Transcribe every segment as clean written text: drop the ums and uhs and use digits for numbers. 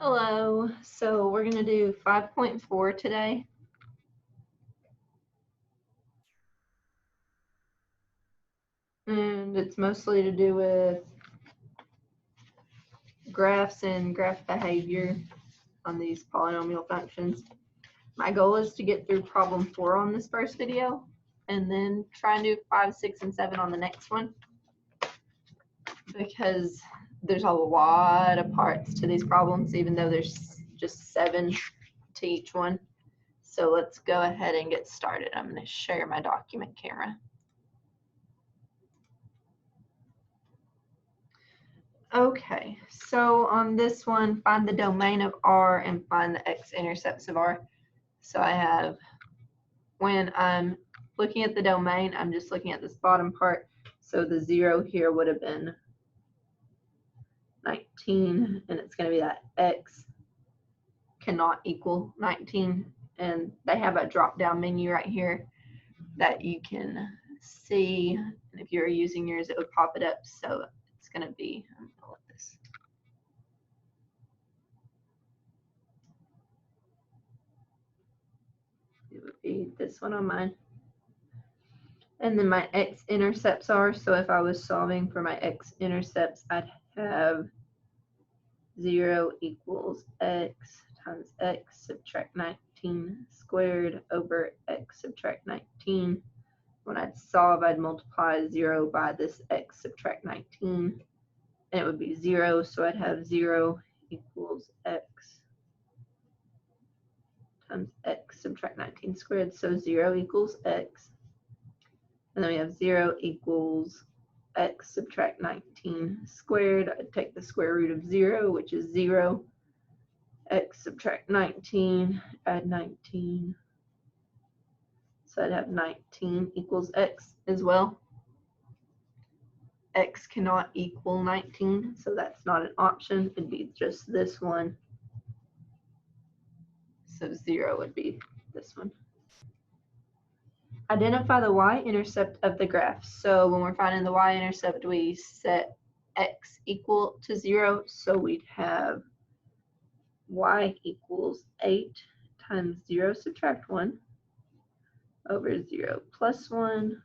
Hello, so we're going to do 5.4 today. And it's mostly to do with graphs and graph behavior on these polynomial functions. My goal is to get through problem 4 on this first video and then try and do 5, 6, and 7 on the next one, because there's a lot of parts to these problems, even though there's just 7 to each one. So let's go ahead and get started. I'm going to share my document camera. Okay, so on this one, find the domain of R and find the x-intercepts of R. So I have, when I'm looking at the domain, I'm just looking at this bottom part. So the 0 here would have been 19, and it's going to be that x cannot equal 19. And they have a drop-down menu right here that you can see. And if you're using yours, it would pop it up. So it's going to be, I'm going to let this. It would be this one on mine. And then my x-intercepts are, so if I was solving for my x-intercepts, I'd have 0 equals x times x subtract 19 squared over x subtract 19. When I'd solve, I'd multiply 0 by this x subtract 19, and it would be 0, so I'd have 0 equals x times x subtract 19 squared, so 0 equals x. And then we have 0 equals x subtract 19 squared. I'd take the square root of 0, which is 0. X subtract 19, add 19. So I'd have 19 equals x as well. X cannot equal 19, so that's not an option. It'd be just this one. So 0 would be this one. Identify the y-intercept of the graph. So when we're finding the y-intercept, we set x equal to 0. So we'd have y equals 8 times 0 subtract 1 over 0 plus 1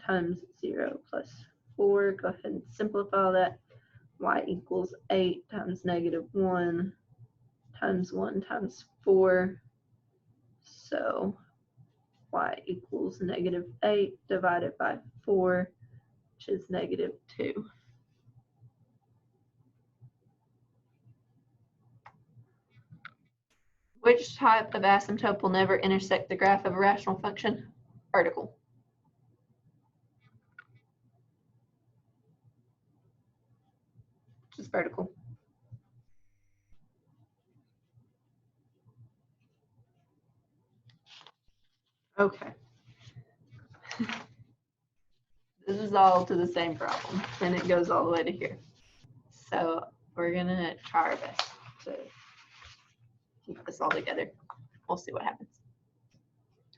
times 0 plus 4. Go ahead and simplify that. Y equals 8 times negative 1 times 1 times 4. So y equals negative 8 divided by 4, which is negative 2. Which type of asymptote will never intersect the graph of a rational function? Vertical. Which is vertical. Okay. This is all to the same problem, and it goes all the way to here. So we're going to try our best to keep this all together. We'll see what happens.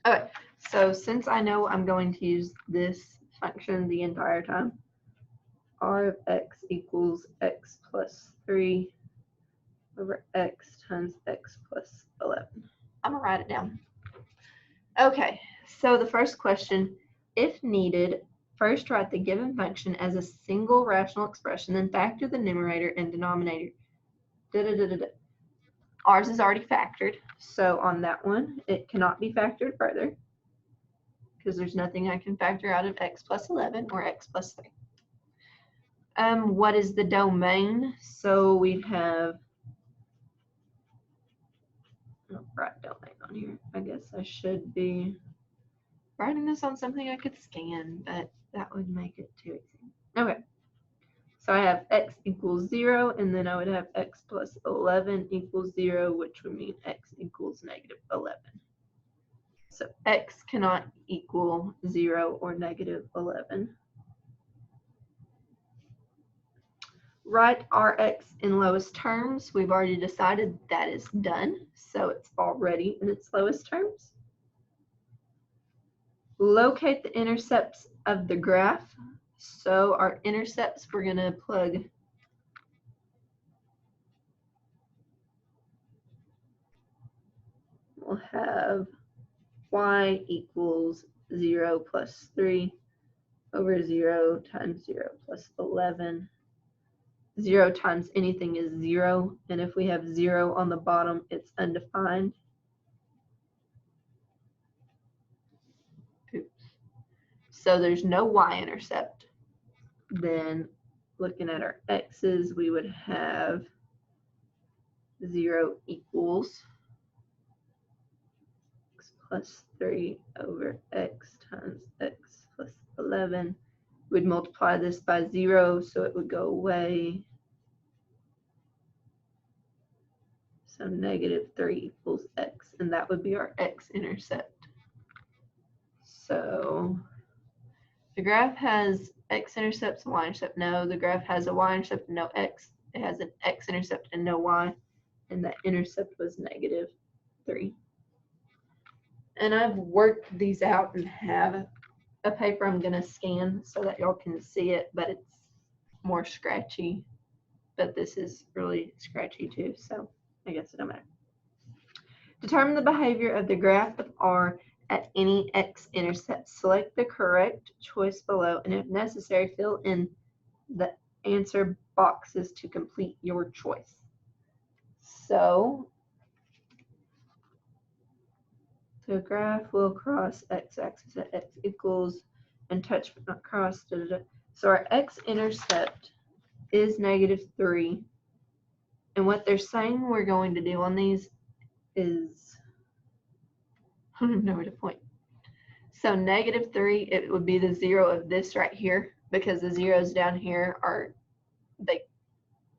Okay, so since I know I'm going to use this function the entire time, r of x equals x plus 3 over x times x plus 11. I'm going to write it down. Okay, so the first question, if needed, first write the given function as a single rational expression, then factor the numerator and denominator. Ours is already factored, so on that one, it cannot be factored further because there's nothing I can factor out of x plus 11 or x plus 3. What is the domain? So we'd have, write domain on here. I guess I should be writing this on something I could scan, but that would make it too easy. Okay, so I have x equals 0, and then I would have x plus 11 equals 0, which would mean x equals negative 11. So x cannot equal 0 or negative 11. Write Rx in lowest terms. We've already decided that is done, so it's already in its lowest terms. Locate the intercepts of the graph. So our intercepts, we're going to plug we'll have y equals 0 plus 3 over 0 times 0 plus 11. 0 times anything is 0, and if we have 0 on the bottom, it's undefined. Oops. So there's no y-intercept. Then looking at our x's, we would have 0 equals x plus 3 over x times x plus 11. We'd multiply this by 0, so it would go away. So negative 3 equals x, and that would be our x-intercept. So the graph has x-intercepts and y-intercept. No, the graph has a y-intercept and no x. It has an x-intercept and no y, and that intercept was negative 3. And I've worked these out and have a paper I'm going to scan so that y'all can see it, but it's more scratchy. But this is really scratchy too, so I guess it don't matter. Determine the behavior of the graph of R at any x-intercept. Select the correct choice below, and if necessary, fill in the answer boxes to complete your choice. So the graph will cross x-axis at x equals and touch but not cross. So our x-intercept is negative 3. And what they're saying we're going to do on these is, I don't even know where to point. So negative 3, it would be the 0 of this right here, because the zeros down here are,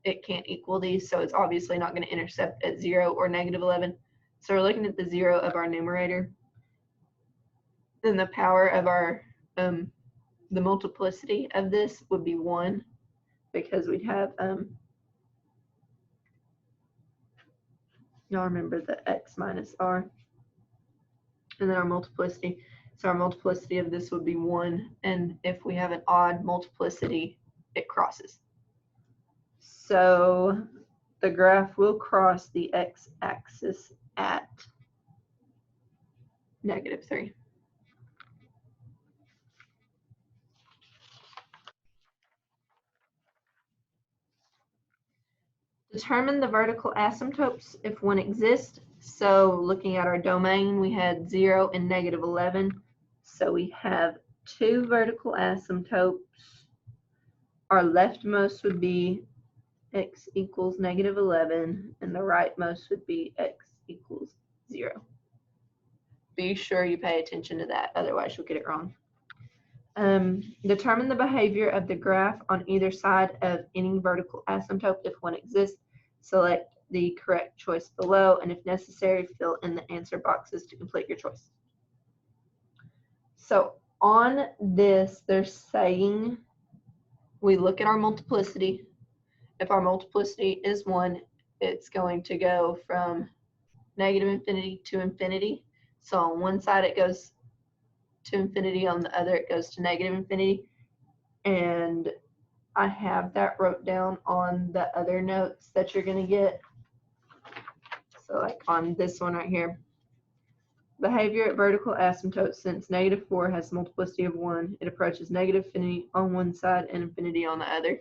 it can't equal these, so it's obviously not going to intercept at 0 or negative 11. So we're looking at the 0 of our numerator. Then the power of our, the multiplicity of this would be 1, because we'd have, y'all remember the x minus r, and then our multiplicity. So our multiplicity of this would be 1, and if we have an odd multiplicity, it crosses. So the graph will cross the x-axis at negative 3. Determine the vertical asymptotes if one exists. So looking at our domain, we had 0 and negative 11. So we have 2 vertical asymptotes. Our leftmost would be x equals negative 11, and the rightmost would be x equals 0. Be sure you pay attention to that, otherwise you'll get it wrong. Determine the behavior of the graph on either side of any vertical asymptote if one exists. Select the correct choice below, and if necessary, fill in the answer boxes to complete your choice. So on this, they're saying we look at our multiplicity. If our multiplicity is 1, it's going to go from negative infinity to infinity. So on one side it goes to infinity, on the other it goes to negative infinity. And I have that wrote down on the other notes that you're going to get. So like on this one right here. Behavior at vertical asymptotes. Since negative 4 has a multiplicity of 1, it approaches negative infinity on one side and infinity on the other.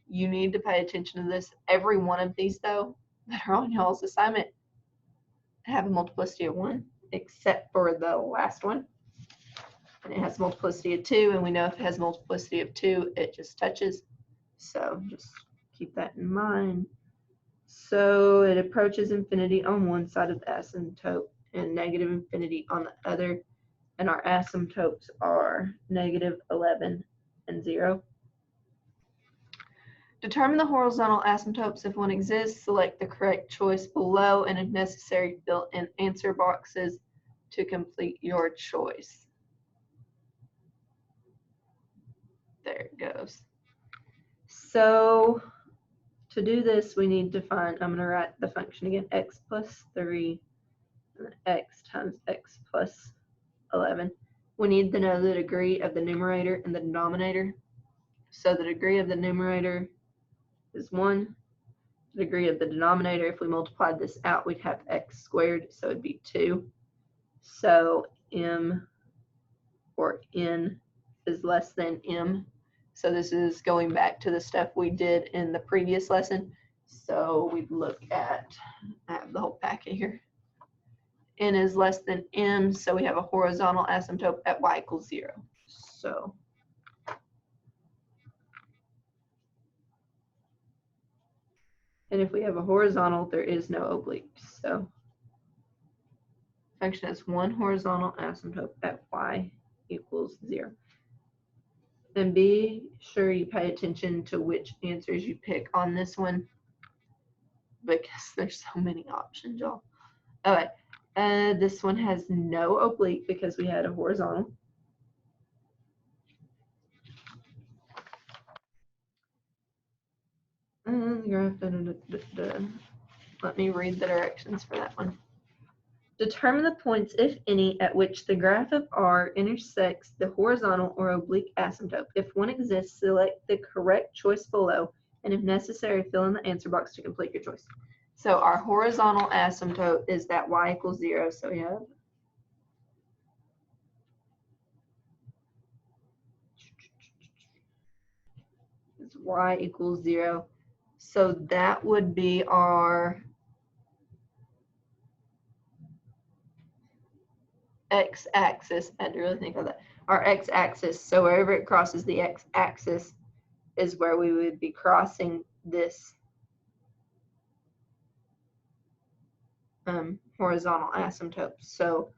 You need to pay attention to this. Every one of these, though, that are on y'all's assignment have a multiplicity of 1, except for the last one. And it has a multiplicity of 2, and we know if it has a multiplicity of 2, it just touches. So just keep that in mind. So it approaches infinity on one side of the asymptote and negative infinity on the other. And our asymptotes are negative 11 and 0. Determine the horizontal asymptotes if one exists. Select the correct choice below, and if necessary, fill in answer boxes to complete your choice. There it goes. So to do this, we need to find, I'm going to write the function again, x plus 3 and x times x plus 11. We need to know the degree of the numerator and the denominator. So the degree of the numerator is 1, the degree of the denominator. If we multiplied this out, we'd have x squared, so it'd be 2. So m or n is less than m. So this is going back to the stuff we did in the previous lesson. So we'd look at, I have the whole packet here. N is less than m, so we have a horizontal asymptote at y equals 0. So and if we have a horizontal, there is no oblique. So function has one horizontal asymptote at y equals 0. And be sure you pay attention to which answers you pick on this one, because there's so many options, y'all. Okay, this one has no oblique because we had a horizontal. Let me read the directions for that one. Determine the points, if any, at which the graph of R intersects the horizontal or oblique asymptote. If one exists, select the correct choice below, and if necessary, fill in the answer box to complete your choice. So our horizontal asymptote is that y equals 0. So we have it's y equals 0. So that would be our x-axis. I had to really think of that. Our x-axis. So wherever it crosses the x-axis is where we would be crossing this horizontal asymptote. So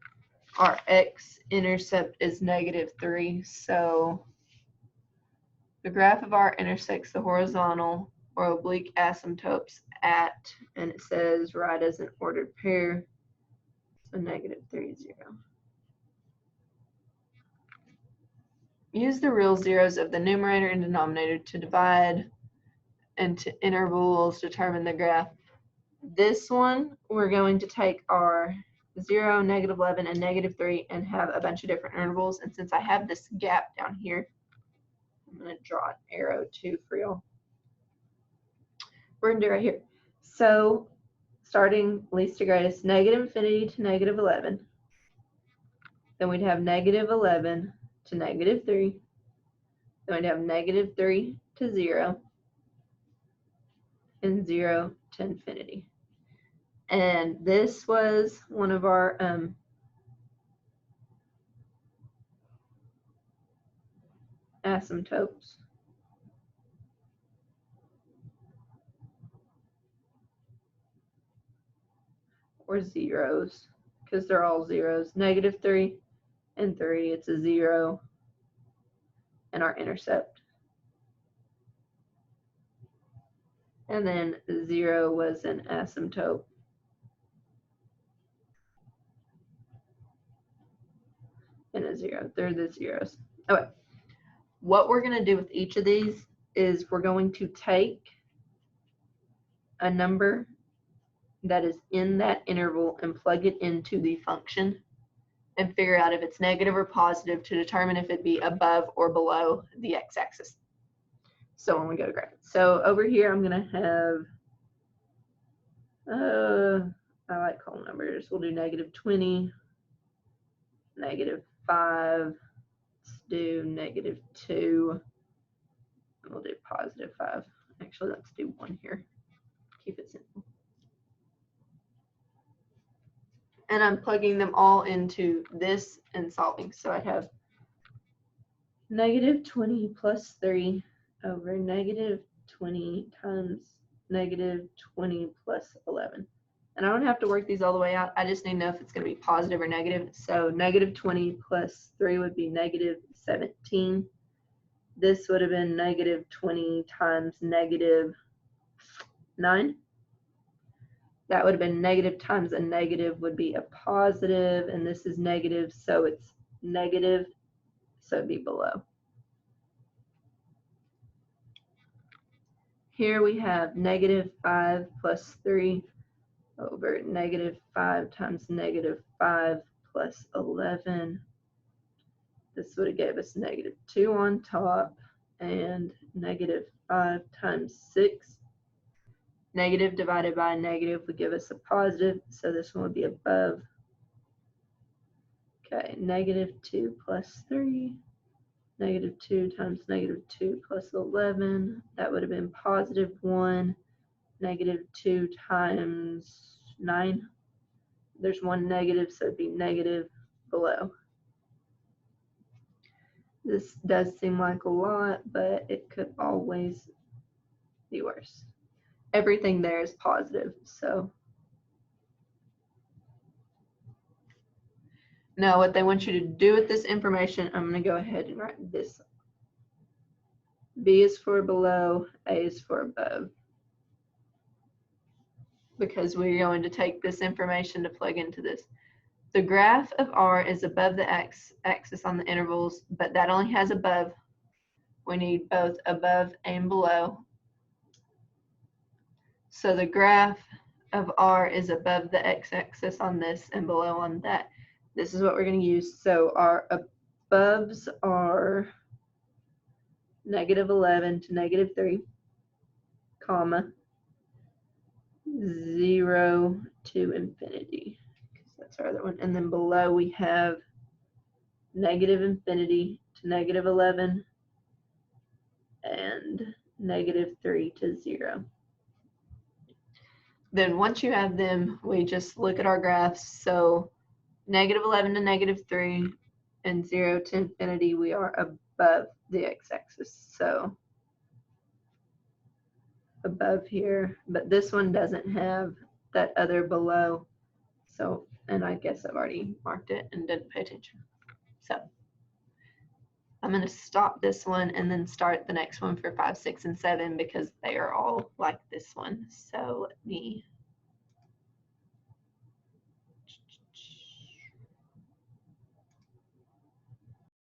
our x-intercept is -3. So the graph of R intersects the horizontal or oblique asymptotes at, and it says right as an ordered pair, so -3, 0. Use the real zeros of the numerator and denominator to divide into intervals, determine the graph. This one, we're going to take our 0, -11, and -3 and have a bunch of different intervals. And since I have this gap down here, I'm going to draw an arrow too for y'all. We're going to do right here. So starting least to greatest, -infinity to -11. Then we'd have -11 to -3. Then we'd have -3 to 0. And 0 to infinity. And this was one of our asymptotes. Or zeros, because they're all zeros. -3 and 3, it's a 0. And our intercept. And then 0 was an asymptote. And a 0. They're the zeros. Okay. What we're going to do with each of these is we're going to take a number that is in that interval and plug it into the function and figure out if it's negative or positive to determine if it be above or below the x-axis. So when we go to graph it. So over here I'm going to have, I like whole numbers. We'll do -20, -5, let's do -2, and we'll do +5. Actually, let's do 1 here. Keep it simple. And I'm plugging them all into this and solving. So I have -20 plus 3 over -20 times -20 plus 11. And I don't have to work these all the way out. I just need to know if it's going to be positive or negative. So -20 plus 3 would be -17. This would have been -20 times -9. That would have been negative times a negative would be a positive, and this is negative, so it's negative, so it'd be below. Here we have -5 plus 3 over -5 times -5 plus 11. This would have gave us -2 on top, and -5 times 6 Negative divided by a negative would give us a positive, so this one would be above. Okay, -2 plus 3. -2 times -2 plus 11. That would have been +1. -2 times 9. There's one negative, so it'd be negative below. This does seem like a lot, but it could always be worse. Everything there is positive, so. Now what they want you to do with this information, I'm going to go ahead and write this. B is for below, A is for above. Because we're going to take this information to plug into this. The graph of R is above the x-axis on the intervals, but that only has above. We need both above and below. So the graph of R is above the x-axis on this and below on that. This is what we're going to use. So our aboves are -11 to -3, comma, 0 to infinity. That's our other one. And then below we have -infinity to -11 and -3 to 0. Then once you have them, we just look at our graphs. So -11 to -3 and 0 to infinity, we are above the x-axis. So above here, but this one doesn't have that other below. So, and I guess I've already marked it and didn't pay attention. So I'm going to stop this one and then start the next one for 5, 6, and 7 because they are all like this one. So let me